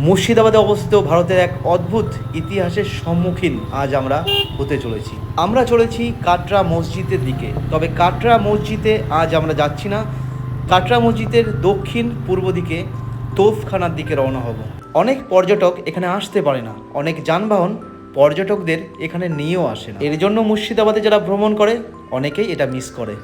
মুর্শিদাবাদে অবস্থিত ভারতের এক অদ্ভুত ইতিহাসের সম্মুখীন আজ আমরা হতে চলেছি। আমরা চলেছি কাটরা মসজিদের দিকে। তবে কাটরা মসজিদে আজ আমরা যাচ্ছি না। কাটরা মসজিদের দক্ষিণ পূর্ব দিকে তোফখানার দিকে রওনা হব। অনেক পর্যটক এখানে আসতে পারে না, অনেক যানবাহন পর্যটকদের এখানে নিয়েও আসে না। এর জন্য মুর্শিদাবাদে যারা ভ্রমণ করে অনেকেই এটা মিস করে।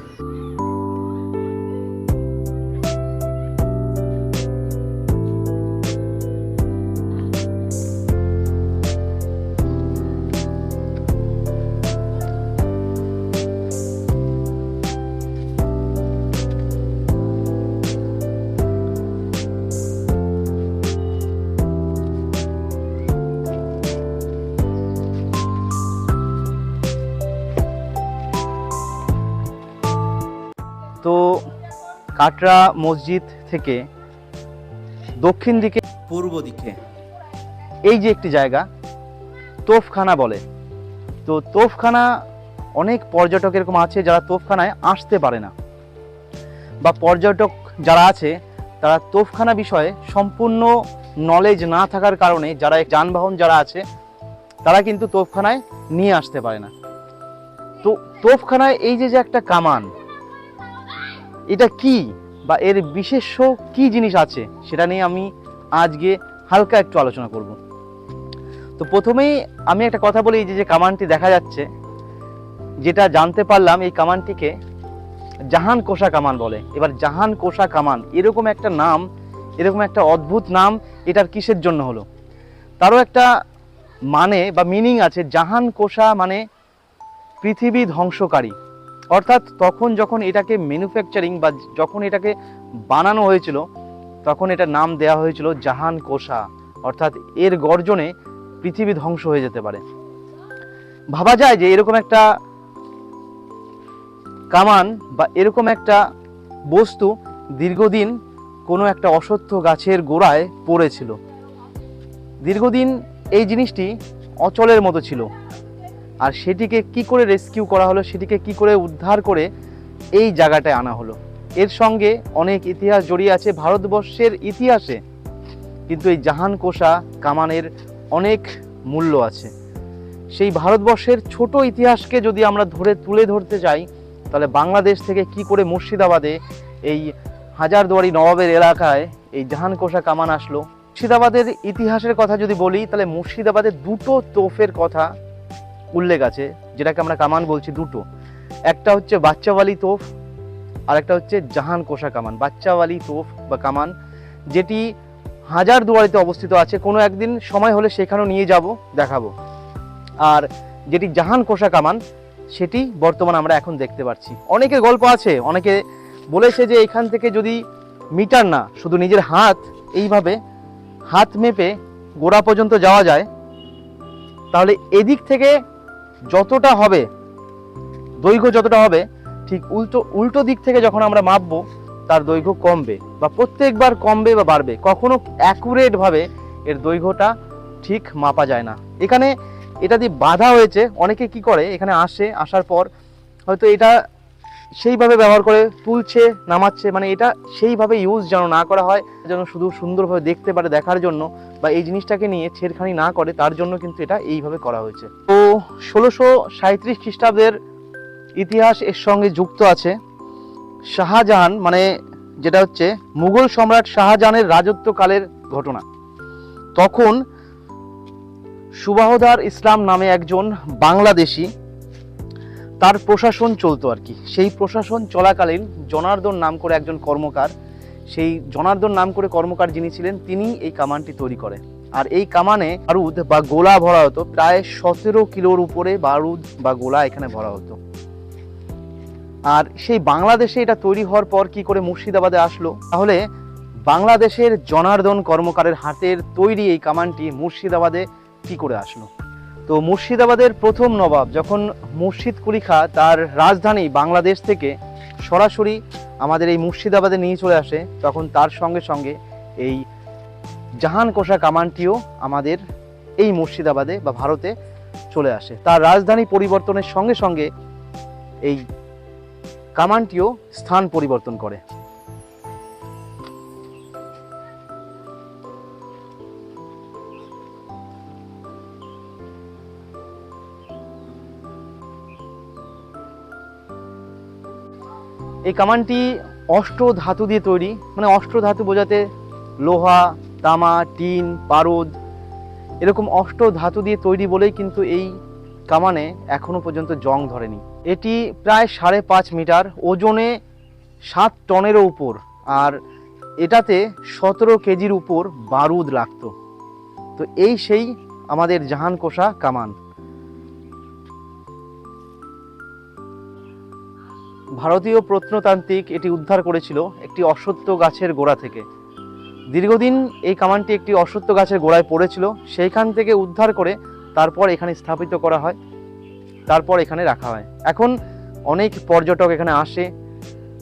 তো কাটরা মসজিদ থেকে দক্ষিণ দিকে পূর্ব দিকে এই যে একটি জায়গা তোফখানা বলে। তো তোফখানা অনেক পর্যটক এরকম আছে যারা তোফখানায় আসতে পারে না, বা পর্যটক যারা আছে তারা তোফখানা বিষয়ে সম্পূর্ণ নলেজ না থাকার কারণে যারা যানবাহন যারা আছে তারা কিন্তু তোফখানায় নিয়ে আসতে পারে না। তো তোফখানায় এই যে একটা কামান, এটা কি বা এর বিশেষ্য কি জিনিস আছে সেটা নিয়ে আমি আজকে হালকা একটু আলোচনা করব। তো প্রথমেই আমি একটা কথা বলি, যে কামানটি দেখা যাচ্ছে, যেটা জানতে পারলাম এই কামানটিকে জাহান কোষা কামান বলে। এবার জাহান কোষা কামান এরকম একটা নাম, এরকম একটা অদ্ভুত নাম এটার কিসের জন্য হলো, তারও একটা মানে বা মিনিং আছে। জাহান কোষা মানে পৃথিবী ধ্বংসকারী, অর্থাৎ তখন যখন এটাকে ম্যানুফ্যাকচারিং বা যখন এটাকে বানানো হয়েছিল তখন এটার নাম দেওয়া হয়েছিল জাহান কোষা, অর্থাৎ এর গর্জনে পৃথিবী ধ্বংস হয়ে যেতে পারে। ভাবা যায় যে এরকম একটা কামান বা এরকম একটা বস্তু দীর্ঘদিন কোনো একটা অশ্বত্থ গাছের গোড়ায় পড়েছিল। দীর্ঘদিন এই জিনিসটি অচলের মতো ছিল, আর সেটিকে কি করে রেস্কিউ করা হলো, সেটিকে কি করে উদ্ধার করে এই জায়গাটায় আনা হলো। এর সঙ্গে অনেক ইতিহাস জড়িয়ে আছে ভারতবর্ষের ইতিহাসে, কিন্তু এই জাহান কোষা কামানের অনেক মূল্য আছে। সেই ভারতবর্ষের ছোট ইতিহাসকে যদি আমরা তুলে ধরতে চাই, তাহলে বাংলাদেশ থেকে কি করে মুর্শিদাবাদে এই হাজারদুয়ারি নবাবের এলাকায় এই জাহান কোষা কামান আসলো। মুর্শিদাবাদের ইতিহাসের কথা যদি বলি, তাহলে মুর্শিদাবাদের দুটো তোফের কথা উল্লেখ আছে, যেটাকে আমরা কামান বলছি দুটো। একটা হচ্ছে বাচ্চাওয়ালি তোফ আর একটা হচ্ছে জাহান কোষা কামান। বাচ্চাওয়ালি তোফ বা কামান যেটি হাজারদুয়ারিতে অবস্থিত আছে, কোনো একদিন সময় হলে সেখানেও নিয়ে যাব, দেখাবো। আর যেটি জাহান কোষা কামান সেটি বর্তমানে আমরা এখন দেখতে পাচ্ছি। অনেকের গল্প আছে, অনেকে বলেছে যে এখান থেকে যদি মিটার না, শুধু নিজের হাত এইভাবে হাত মেপে গোড়া পর্যন্ত যাওয়া যায়, তাহলে এদিক থেকে যতটা হবে দৈর্ঘ্য যতটা হবে, ঠিক উল্টো দিক থেকে যখন আমরা মাপবো তার দৈর্ঘ্য কমবে, বা প্রত্যেকবার কমবে বা বাড়বে। কখনো অ্যাকুরেট ভাবে এর দৈর্ঘ্যটা ঠিক মাপা যায় না। এখানে এটা দিয়ে বাধা হয়েছে। অনেকে কি করে, এখানে আসার পর হয়তো এটা সেইভাবে ব্যবহার করে তুলছে নামাচ্ছে, মানে এটা সেইভাবে ইউজ যেন না করা হয়, যেন শুধু সুন্দরভাবে দেখতে পারে দেখার জন্য, বা এই জিনিসটাকে নিয়ে ছেড়খানি না করে তার জন্য কিন্তু এটা এইভাবে করা হয়েছে। তো 1637 খ্রিস্টাব্দের ইতিহাস এর সঙ্গে যুক্ত আছে। শাহজাহান মানে যেটা হচ্ছে মুঘল সম্রাট শাহজাহানের রাজত্বকালের ঘটনা। তখন সুবাহদার ইসলাম নামে একজন বাংলাদেশি, তার প্রশাসন চলতো আর কি। সেই প্রশাসন চলাকালীন জনার্দন নাম করে একজন কর্মকার, সেই জনার্দন নাম করে কর্মকার যিনি ছিলেন, তিনি এই কামানটি তৈরি করে। আর এই কামানে বারুদ বা গোলা ভরা হতো, প্রায় 17 কিলোর উপরে বারুদ বা গোলা এখানে ভরা হতো। আর সেই বাংলাদেশে এটা তৈরি হওয়ার পর কি করে মুর্শিদাবাদে আসলো, তাহলে বাংলাদেশের জনার্দন কর্মকারের হাতের তৈরি এই কামানটি মুর্শিদাবাদে কি করে আসলো। তো মুর্শিদাবাদের প্রথম নবাব যখন মুর্শিদ কুলি খাঁ তার রাজধানী বাংলাদেশ থেকে সরাসরি আমাদের এই মুর্শিদাবাদে নিয়ে চলে আসে, তখন তার সঙ্গে সঙ্গে এই জাহান কোষা কামানটিও আমাদের এই মুর্শিদাবাদে বা ভারতে চলে আসে। তার রাজধানী পরিবর্তনের সঙ্গে সঙ্গে এই কামানটিও স্থান পরিবর্তন করে। 1637 এই কামানটি অষ্ট ধাতু দিয়ে তৈরি, মানে অষ্ট ধাতু বোঝাতে লোহা, তামা, টিন, পারদ, এরকম অষ্ট ধাতু দিয়ে তৈরি বলেই কিন্তু এই কামানে এখনো পর্যন্ত জং ধরেনি। এটি প্রায় 5.5 মিটার, ওজনে 7 টনেরও উপর, আর এটাতে 17 কেজির উপর বারুদ লাগতো। তো এই সেই আমাদের জাহানকোষা কামান। ভারতীয় প্রত্নতান্ত্রিক এটি উদ্ধার করেছিল একটি অশ্বত্থ গাছের গোড়া থেকে। দীর্ঘদিন এই কামানটি একটি অশ্বত্থ গাছের গোড়ায় পড়েছিল, সেইখান থেকে উদ্ধার করে তারপর এখানে স্থাপিত করা হয়, তারপর এখানে রাখা হয়। এখন অনেক পর্যটক এখানে আসে,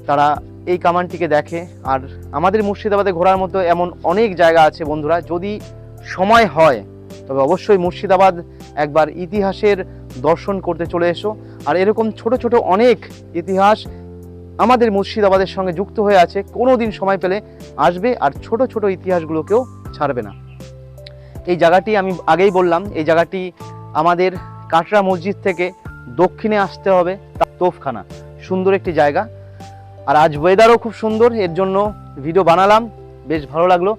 তারা এই কামানটিকে দেখে। আর আমাদের মুর্শিদাবাদে ঘোরার মতো এমন অনেক জায়গা আছে বন্ধুরা, যদি সময় হয় তবে অবশ্যই মুর্শিদাবাদ একবার ইতিহাসের দর্শন করতে চলে এসো। আর এরকম ছোট ছোট অনেক ইতিহাস আমাদের মুর্শিদাবাদের সঙ্গে যুক্ত হয়ে আছে, কোনো দিন সময় পেলে আসবে আর ছোট ছোট ইতিহাসগুলোকেও ছাড়বে না। এই জায়গাটি আমি আগেই বললাম, এই জায়গাটি আমাদের কাটরা মসজিদ থেকে দক্ষিণে আসতে হবে, তোফখানা, সুন্দর একটি জায়গা। আর আজ ওয়েদারও খুব সুন্দর, এর জন্য ভিডিও বানালাম, বেশ ভালো লাগলো।